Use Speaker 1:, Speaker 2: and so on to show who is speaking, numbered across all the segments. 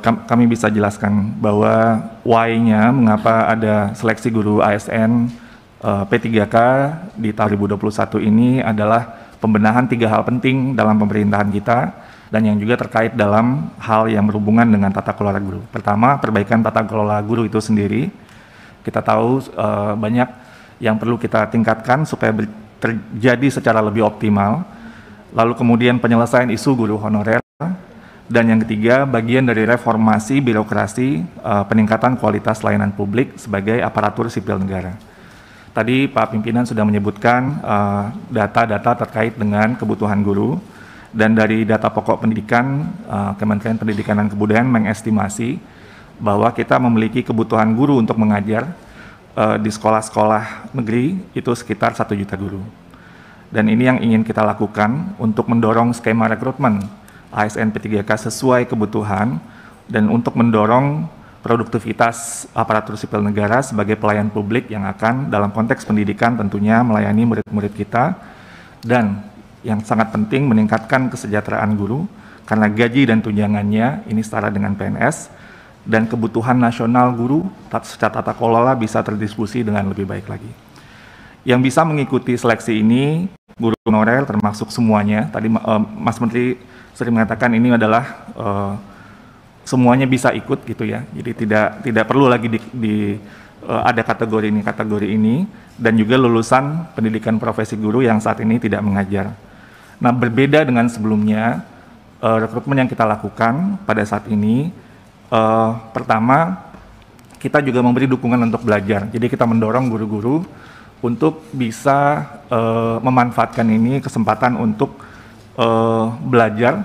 Speaker 1: kami bisa jelaskan bahwa why-nya mengapa ada seleksi guru ASN P3K di tahun 2021 ini adalah pembenahan 3 hal penting dalam pemerintahan kita dan yang juga terkait dalam hal yang berhubungan dengan tata kelola guru. Pertama, perbaikan tata kelola guru itu sendiri. Kita tahu banyak yang perlu kita tingkatkan supaya terjadi secara lebih optimal. Lalu kemudian penyelesaian isu guru honorer. Dan yang ketiga, bagian dari reformasi birokrasi, peningkatan kualitas layanan publik sebagai aparatur sipil negara. Tadi Pak Pimpinan sudah menyebutkan data-data terkait dengan kebutuhan guru, dan dari data pokok pendidikan, Kementerian Pendidikan dan Kebudayaan mengestimasi bahwa kita memiliki kebutuhan guru untuk mengajar di sekolah-sekolah negeri itu sekitar 1 juta guru. Dan ini yang ingin kita lakukan untuk mendorong skema rekrutmen ASN P3K sesuai kebutuhan dan untuk mendorong produktivitas aparatur sipil negara sebagai pelayan publik yang akan dalam konteks pendidikan tentunya melayani murid-murid kita, dan yang sangat penting meningkatkan kesejahteraan guru karena gaji dan tunjangannya ini setara dengan PNS, dan kebutuhan nasional guru secara tata kelola bisa terdiskusi dengan lebih baik lagi. Yang bisa mengikuti seleksi ini guru honorer termasuk semuanya. Tadi Mas Menteri sering mengatakan ini adalah semuanya bisa ikut gitu ya. Jadi tidak perlu lagi ada kategori ini, dan juga lulusan pendidikan profesi guru yang saat ini tidak mengajar. Nah, berbeda dengan sebelumnya, rekrutmen yang kita lakukan pada saat ini, pertama kita juga memberi dukungan untuk belajar. Jadi kita mendorong guru-guru untuk bisa memanfaatkan ini kesempatan untuk belajar,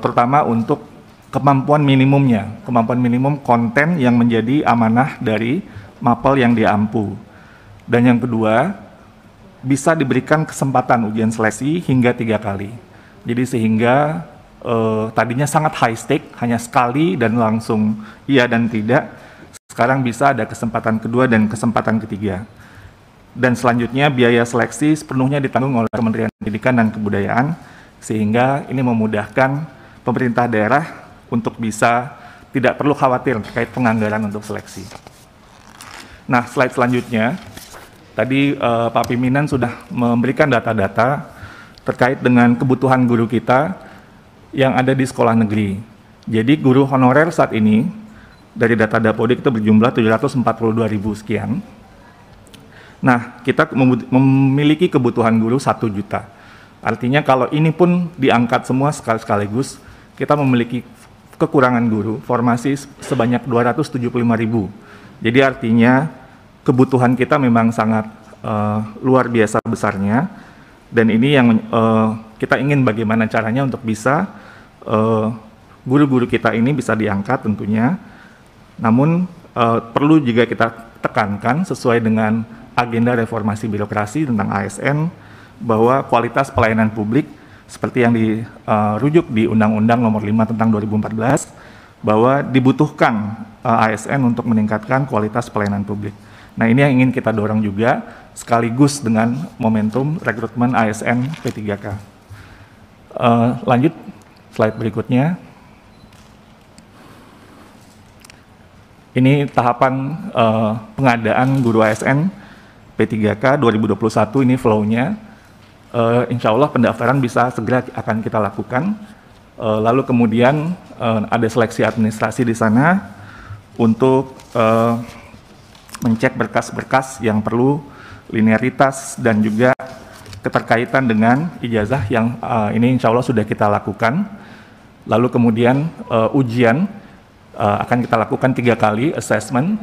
Speaker 1: terutama untuk kemampuan minimum konten yang menjadi amanah dari mapel yang diampu. Dan yang kedua, bisa diberikan kesempatan ujian seleksi hingga 3 kali. Jadi sehingga tadinya sangat high stake, hanya sekali dan langsung iya dan tidak, sekarang bisa ada kesempatan kedua dan kesempatan ketiga. Dan selanjutnya biaya seleksi sepenuhnya ditanggung oleh Kementerian Pendidikan dan Kebudayaan, sehingga ini memudahkan pemerintah daerah untuk bisa tidak perlu khawatir terkait penganggaran untuk seleksi. Nah, slide selanjutnya, tadi Pak Pimpinan sudah memberikan data-data terkait dengan kebutuhan guru kita yang ada di sekolah negeri. Jadi guru honorer saat ini dari data Dapodik itu berjumlah 742.000 sekian. Nah, kita memiliki kebutuhan guru 1 juta. Artinya kalau ini pun diangkat semua sekaligus, kita memiliki kekurangan guru formasi sebanyak 275.000. Jadi artinya kebutuhan kita memang sangat luar biasa besarnya, dan ini yang kita ingin bagaimana caranya untuk bisa guru-guru kita ini bisa diangkat tentunya. Namun perlu juga kita tekankan sesuai dengan agenda reformasi birokrasi tentang ASN, bahwa kualitas pelayanan publik seperti yang dirujuk di Undang-Undang Nomor 5 tentang 2014, bahwa dibutuhkan ASN untuk meningkatkan kualitas pelayanan publik. Nah, ini yang ingin kita dorong juga sekaligus dengan momentum rekrutmen ASN P3K. Lanjut slide berikutnya. Ini tahapan pengadaan guru ASN P3K 2021, ini flow-nya. Insya Allah pendaftaran bisa segera akan kita lakukan. Lalu kemudian ada seleksi administrasi di sana untuk mencek berkas-berkas yang perlu, linearitas, dan juga keterkaitan dengan ijazah yang ini insya Allah sudah kita lakukan. Lalu kemudian ujian akan kita lakukan 3 kali assessment,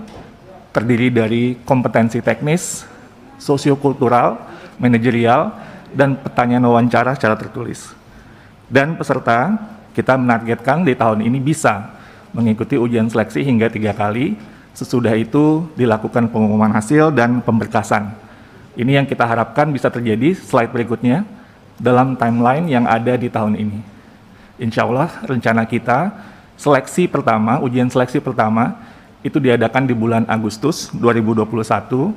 Speaker 1: terdiri dari kompetensi teknis, sosiokultural, manajerial, dan pertanyaan wawancara secara tertulis. Dan peserta kita menargetkan di tahun ini bisa mengikuti ujian seleksi hingga 3 kali, sesudah itu dilakukan pengumuman hasil dan pemberkasan. Ini yang kita harapkan bisa terjadi slide berikutnya dalam timeline yang ada di tahun ini. Insya Allah rencana kita seleksi pertama, ujian seleksi pertama itu diadakan di bulan Agustus 2021,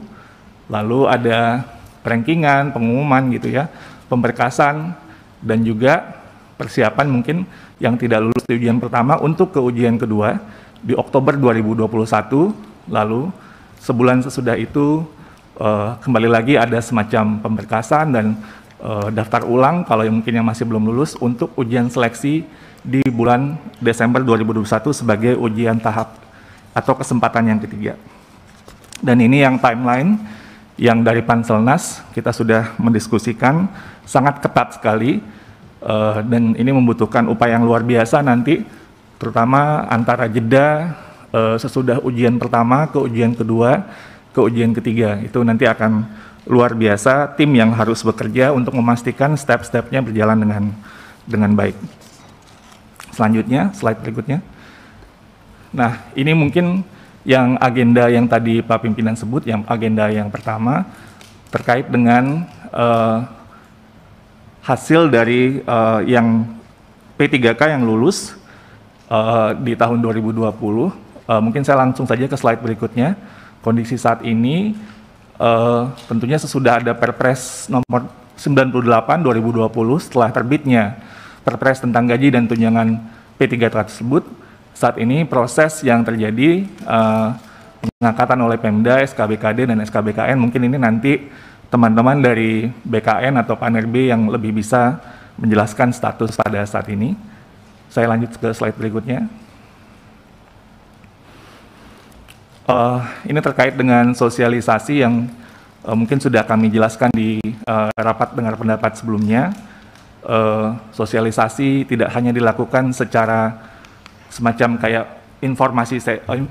Speaker 1: lalu ada rankingan, pengumuman gitu ya, pemberkasan, dan juga persiapan mungkin yang tidak lulus di ujian pertama untuk ke ujian kedua di Oktober 2021, lalu sebulan sesudah itu kembali lagi ada semacam pemberkasan dan daftar ulang kalau yang mungkin yang masih belum lulus untuk ujian seleksi di bulan Desember 2021 sebagai ujian tahap atau kesempatan yang ketiga. Dan ini yang timeline yang dari Panselnas kita sudah mendiskusikan sangat ketat sekali, dan ini membutuhkan upaya yang luar biasa nanti, terutama antara jeda sesudah ujian pertama ke ujian kedua ke ujian ketiga. Itu nanti akan luar biasa tim yang harus bekerja untuk memastikan step-stepnya berjalan dengan baik. Selanjutnya, slide berikutnya. Nah, ini mungkin yang agenda yang tadi Pak Pimpinan sebut, yang agenda yang pertama terkait dengan hasil dari yang P3K yang lulus di tahun 2020. Mungkin saya langsung saja ke slide berikutnya. Kondisi saat ini tentunya sesudah ada Perpres nomor 98 2020 setelah terbitnya Perpres tentang gaji dan tunjangan P3K tersebut, saat ini proses yang terjadi pengangkatan oleh Pemda, SKBKD dan SKBKN, mungkin ini nanti teman-teman dari BKN atau PANRB yang lebih bisa menjelaskan status pada saat ini. Saya lanjut ke slide berikutnya. Ini terkait dengan sosialisasi yang mungkin sudah kami jelaskan di rapat dengar pendapat sebelumnya. Sosialisasi tidak hanya dilakukan secara semacam kayak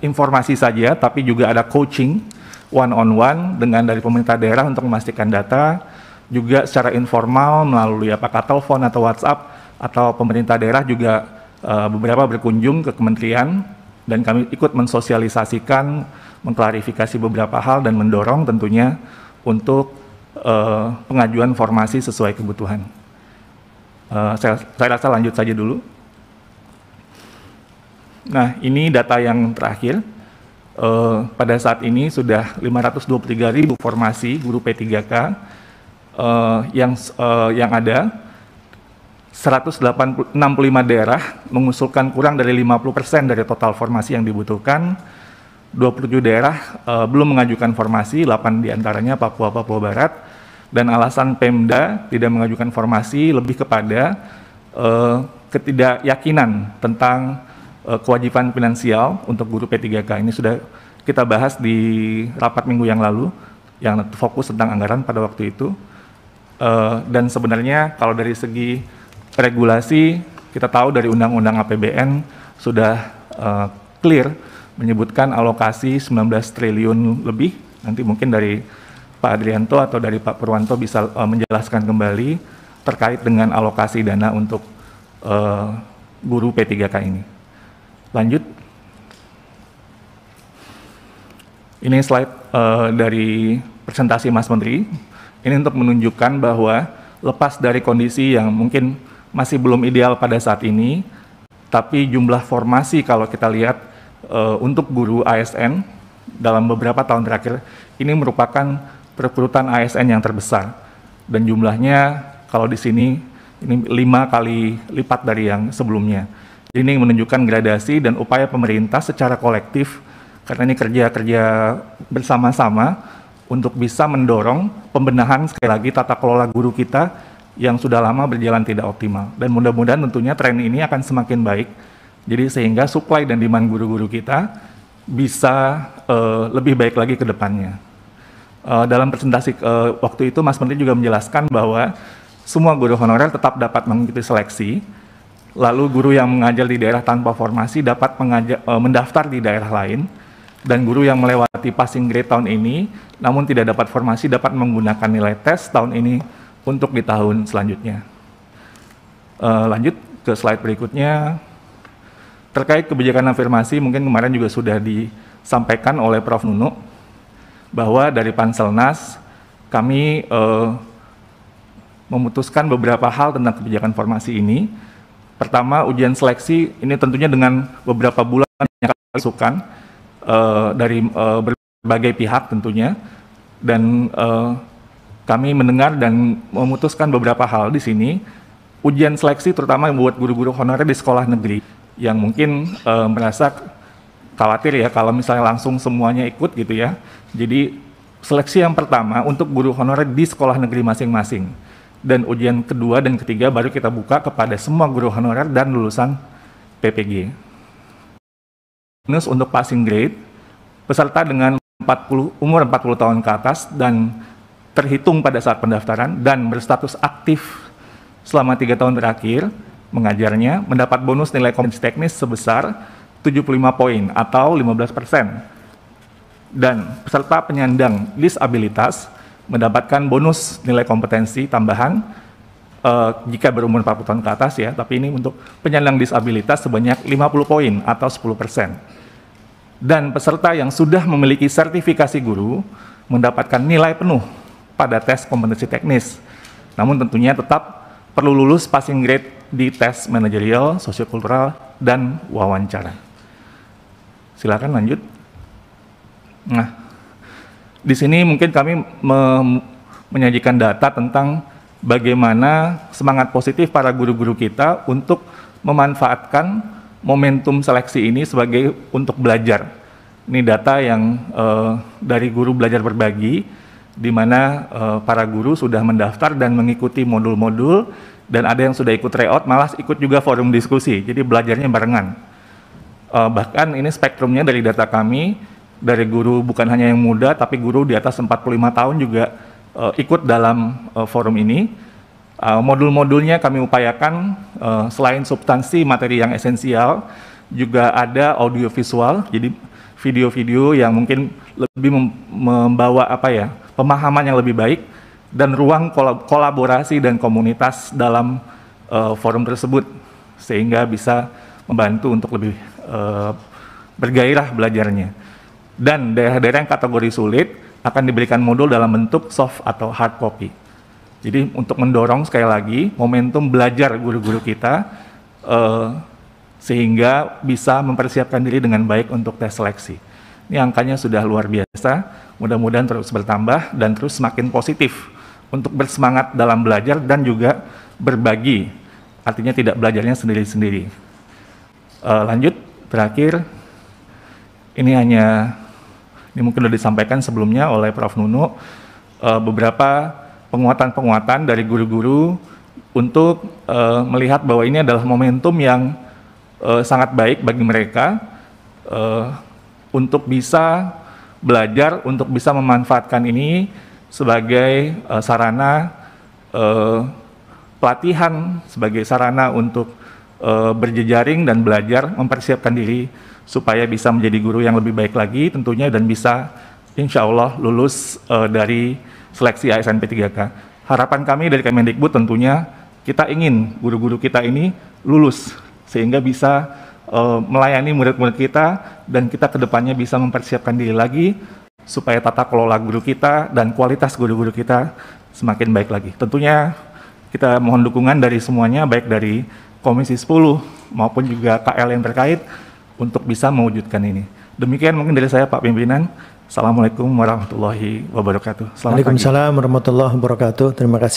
Speaker 1: informasi saja, tapi juga ada coaching one-on-one dengan dari pemerintah daerah untuk memastikan data, juga secara informal melalui apakah telepon atau WhatsApp, atau pemerintah daerah juga beberapa berkunjung ke kementerian, dan kami ikut mensosialisasikan, mengklarifikasi beberapa hal, dan mendorong tentunya untuk pengajuan formasi sesuai kebutuhan. Saya rasa lanjut saja dulu. Nah, ini data yang terakhir. Pada saat ini sudah 523.000 formasi guru P3K yang ada. 165 daerah mengusulkan kurang dari 50% dari total formasi yang dibutuhkan. 27 daerah belum mengajukan formasi, 8 diantaranya Papua Barat, dan alasan Pemda tidak mengajukan formasi lebih kepada ketidakyakinan tentang kewajiban finansial untuk guru P3K. Ini sudah kita bahas di rapat minggu yang lalu, yang fokus tentang anggaran pada waktu itu. Dan sebenarnya kalau dari segi regulasi, kita tahu dari Undang-Undang APBN sudah clear menyebutkan alokasi 19 triliun lebih. Nanti mungkin dari Pak Adrianto atau dari Pak Purwanto bisa menjelaskan kembali terkait dengan alokasi dana untuk guru P3K ini. Lanjut. Ini slide dari presentasi Mas Menteri. Ini untuk menunjukkan bahwa lepas dari kondisi yang mungkin masih belum ideal pada saat ini, tapi jumlah formasi kalau kita lihat untuk guru ASN dalam beberapa tahun terakhir, ini merupakan perekrutan ASN yang terbesar. Dan jumlahnya kalau di sini ini 5 kali lipat dari yang sebelumnya. Ini menunjukkan gradasi dan upaya pemerintah secara kolektif, karena ini kerja bersama-sama untuk bisa mendorong pembenahan sekali lagi tata kelola guru kita yang sudah lama berjalan tidak optimal. Dan mudah-mudahan tentunya tren ini akan semakin baik, jadi sehingga supply dan demand guru-guru kita bisa lebih baik lagi ke depannya. Dalam presentasi waktu itu Mas Menteri juga menjelaskan bahwa semua guru honorer tetap dapat mengikuti seleksi, lalu guru yang mengajar di daerah tanpa formasi dapat mendaftar di daerah lain, dan guru yang melewati passing grade tahun ini namun tidak dapat formasi dapat menggunakan nilai tes tahun ini untuk di tahun selanjutnya. Lanjut ke slide berikutnya. Terkait kebijakan afirmasi, mungkin kemarin juga sudah disampaikan oleh Prof. Nunu, bahwa dari Panselnas kami memutuskan beberapa hal tentang kebijakan formasi ini. Pertama, ujian seleksi ini tentunya dengan beberapa bulan yang kami masukkan dari berbagai pihak tentunya, dan kami mendengar dan memutuskan beberapa hal di sini. ujian seleksi terutama buat guru-guru honorer di sekolah negeri yang mungkin merasa khawatir ya kalau misalnya langsung semuanya ikut gitu ya. Jadi seleksi yang pertama untuk guru honorer di sekolah negeri masing-masing. Dan ujian kedua dan ketiga baru kita buka kepada semua guru honorer dan lulusan PPG. Bonus untuk passing grade, peserta dengan umur 40 tahun ke atas dan terhitung pada saat pendaftaran dan berstatus aktif selama 3 tahun terakhir mengajarnya mendapat bonus nilai kompetensi teknis sebesar 75 poin atau 15%. Dan peserta penyandang disabilitas mendapatkan bonus nilai kompetensi tambahan jika berumur 40 tahun ke atas ya, tapi ini untuk penyandang disabilitas sebanyak 50 poin atau 10%. Dan peserta yang sudah memiliki sertifikasi guru mendapatkan nilai penuh pada tes kompetensi teknis. Namun tentunya tetap perlu lulus passing grade di tes manajerial, sosiokultural, dan wawancara. Silakan lanjut. Nah, di sini mungkin kami menyajikan data tentang bagaimana semangat positif para guru-guru kita untuk memanfaatkan momentum seleksi ini sebagai untuk belajar. Ini data yang dari Guru Belajar Berbagi, di mana para guru sudah mendaftar dan mengikuti modul-modul, dan ada yang sudah ikut tryout, malah ikut juga forum diskusi, jadi belajarnya barengan. Bahkan ini spektrumnya dari data kami, dari guru bukan hanya yang muda, tapi guru di atas 45 tahun juga ikut dalam forum ini. Modul-modulnya kami upayakan selain substansi materi yang esensial, juga ada audiovisual, jadi video-video yang mungkin lebih membawa pemahaman yang lebih baik, dan ruang kolaborasi dan komunitas dalam forum tersebut, sehingga bisa membantu untuk lebih bergairah belajarnya. Dan daerah-daerah yang kategori sulit akan diberikan modul dalam bentuk soft atau hard copy. Jadi untuk mendorong sekali lagi momentum belajar guru-guru kita sehingga bisa mempersiapkan diri dengan baik untuk tes seleksi. Ini angkanya sudah luar biasa, mudah-mudahan terus bertambah dan terus semakin positif untuk bersemangat dalam belajar dan juga berbagi, artinya tidak belajarnya sendiri-sendiri. Lanjut, terakhir, ini mungkin sudah disampaikan sebelumnya oleh Prof. Nunu, beberapa penguatan-penguatan dari guru-guru untuk melihat bahwa ini adalah momentum yang sangat baik bagi mereka untuk bisa belajar, untuk bisa memanfaatkan ini sebagai sarana pelatihan, sebagai sarana untuk berjejaring dan belajar, mempersiapkan diri supaya bisa menjadi guru yang lebih baik lagi tentunya dan bisa insya Allah lulus dari seleksi ASN P3K. Harapan kami dari Kemendikbud tentunya kita ingin guru-guru kita ini lulus sehingga bisa melayani murid-murid kita dan kita kedepannya bisa mempersiapkan diri lagi supaya tata kelola guru kita dan kualitas guru-guru kita semakin baik lagi. Tentunya kita mohon dukungan dari semuanya, baik dari Komisi 10 maupun juga KL yang terkait untuk bisa mewujudkan ini. Demikian mungkin dari saya Pak Pimpinan. Assalamualaikum warahmatullahi wabarakatuh. Selamat pagi.
Speaker 2: Waalaikumsalam warahmatullahi wabarakatuh. Terima kasih.